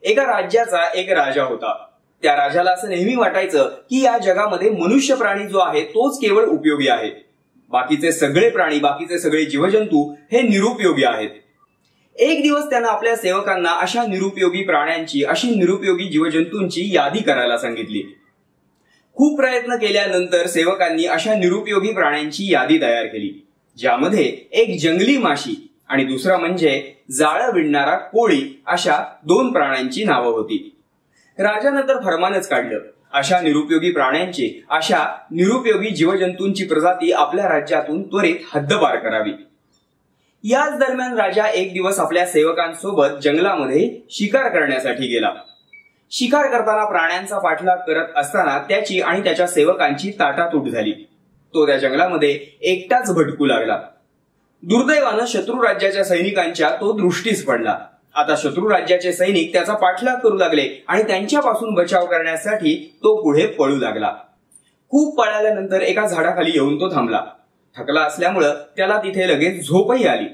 एका राज्याचा एक राजा होता। त्या राजाला असं नेहमी वाटायचं की या जगामध्ये मनुष्य प्राणी जो आहे तोच केवळ उपयोगी आहे, बाकीचे सगळे प्राणी, बाकीचे सगळे जीवजंतू हे निरुपयोगी आहेत। एक दिवस त्यानं आपल्या सेवकांना अशा निरुपयोगी प्राण्यांची, अशी निरुपयोगी जीवजंतूंची यादी करायला सांगितली। खूप प्रयत्न केल्यानंतर सेवकांनी अशा निरुपयोगी प्राण्यांची यादी तयार केली, ज्यामध्ये एक जंगली माशी आणि दुसरा म्हणजे जाळं विणणारा कोळी अशा 2 प्राण्यांची नावं होती। राजानंतर फरमानच काढलं, अशा निरुपयोगी प्राण्यांची, अशा निरुपयोगी जीवजंतूंची प्रजाती आपल्या राज्यातून त्वरित हद्दपार करावी। याच दरम्यान राजा एक दिवस आपल्या सेवकांसोबत जंगलामध्ये शिकार करण्यासाठी गेला। शिकार करताना प्राण्यांचा पाठलाग करत असताना त्याची आणि त्याच्या सेवकांची ताटातूट झाली। तो त्या जंगलामध्ये एकटाच भटकू लागला। दुर्दैवानं शत्रू राज्याच्या सैनिकांच्या तो दृष्टीस पडला। आता शत्रू राज्याचे सैनिक त्याचा पाठलाग करू लागले आणि त्यांच्यापासून बचाव करण्यासाठी तो पुढे पळू लागला। खूप पळाल्यानंतर एका झाडाखाली येऊन तो थांबला। थकला असल्यामुळे त्याला तिथे लगेच झोपही आली।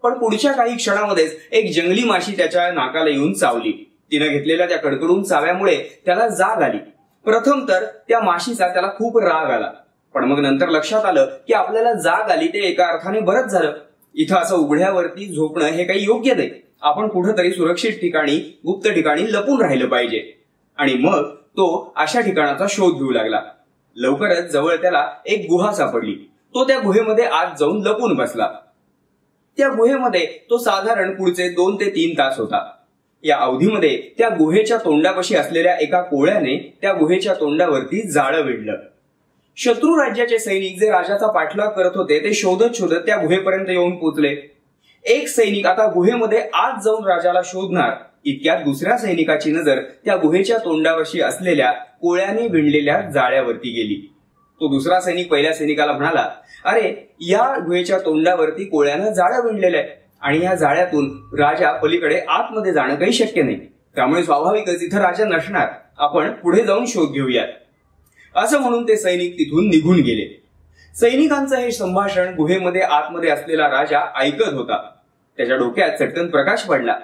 पण पुढच्या काही क्षणामध्येच एक जंगली माशी त्याच्या नाकाला येऊन चावली। तिने घेतलेल्या त्या कडकडून चाव्यामुळे त्याला जाग आली। प्रथम तर त्या माशीचा त्याला खूप राग आला, पण मग नंतर लक्षात आलं की आपल्याला जाग आली ते एका अर्थाने बरंच झालं। इथं असं उघड्यावरती झोपणं हे काही योग्य नाही। आपण कुठेतरी सुरक्षित ठिकाणी, गुप्त ठिकाणी लपून राहिलं पाहिजे। आणि मग तो अशा ठिकाणाचा शोध घेऊ लागला। लवकरच जवळ त्याला एक गुहा सापडली। तो त्या गुहेमध्ये आत जाऊन लपून बसला। त्या गुहेमध्ये तो साधारण पुढचे 2 ते 3 तास होता। या अवधीमध्ये त्या गुहेच्या तोंडापाशी असलेल्या एका कोळ्याने त्या गुहेच्या तोंडावरती जाळं विणलं। शत्रू राज्याचे सैनिक जे राजाचा पाठलाग करत होते ते शोधत शोधत त्या गुहेपर्यंत येऊन पोहोचले। एक सैनिक आता गुहेमध्ये आत जाऊन राजाला शोधणार इतक्यात दुसऱ्या सैनिकाची नजर त्या गुहेच्या तोंडावरशी असलेल्या कोळ्याने विणलेल्या जाळ्यावरती गेली। तो दुसरा सैनिक पहिल्या सैनिकाला म्हणाला, अरे, या गुहेच्या तोंडावरती कोळ्यानं जाळं विणलेलं आहे आणि या जाळ्यातून राजा पलीकडे आतमध्ये जाणं काही शक्य नाही, त्यामुळे स्वाभाविकच इथं राजा नसणार, आपण पुढे जाऊन शोध घेऊयात। असं म्हणून ते सैनिक तिथून निघून गेले। सैनिकांचं हे संभाषण गुहेमध्ये आतमध्ये असलेला राजा ऐकत होता। त्याच्या डोक्यात चटकन प्रकाश पडला।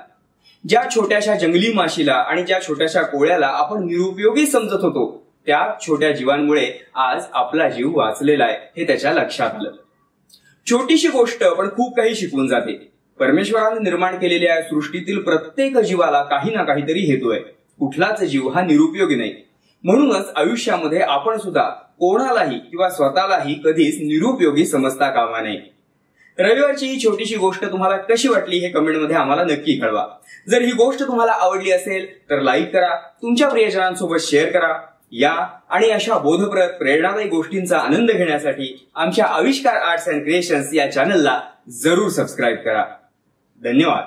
ज्या छोट्याशा जंगली माशीला आणि ज्या छोट्याशा कोळ्याला आपण निरुपयोगी समजत होतो, त्या छोट्या जीवांमुळे आज आपला जीव वाचलेला आहे हे त्याच्या लक्षात आलं। छोटीशी गोष्ट पण खूप काही शिकवून जाते। परमेश्वराने निर्माण केलेल्या या सृष्टीतील प्रत्येक जीवाला काही ना काहीतरी हेतू आहे। कुठलाच जीव हा निरुपयोगी नाही। म्हणूनच आयुष्यामध्ये आपण सुद्धा कोणालाही किंवा स्वतःलाही कधीच निरुपयोगी समजता कामा नये। रविवारची ही छोटीशी गोष्ट तुम्हाला कशी वाटली हे कमेंटमध्ये आम्हाला नक्की कळवा। जर ही गोष्ट तुम्हाला आवडली असेल तर लाईक करा, तुमच्या प्रियजनांसोबत शेअर करा। या आणि अशा बोधप्रद, प्रेरणादायी गोष्टींचा आनंद घेण्यासाठी आमच्या आविष्कार आर्ट्स अँड क्रिएशन्स या चॅनलला जरूर सबस्क्राईब करा। धन्यवाद।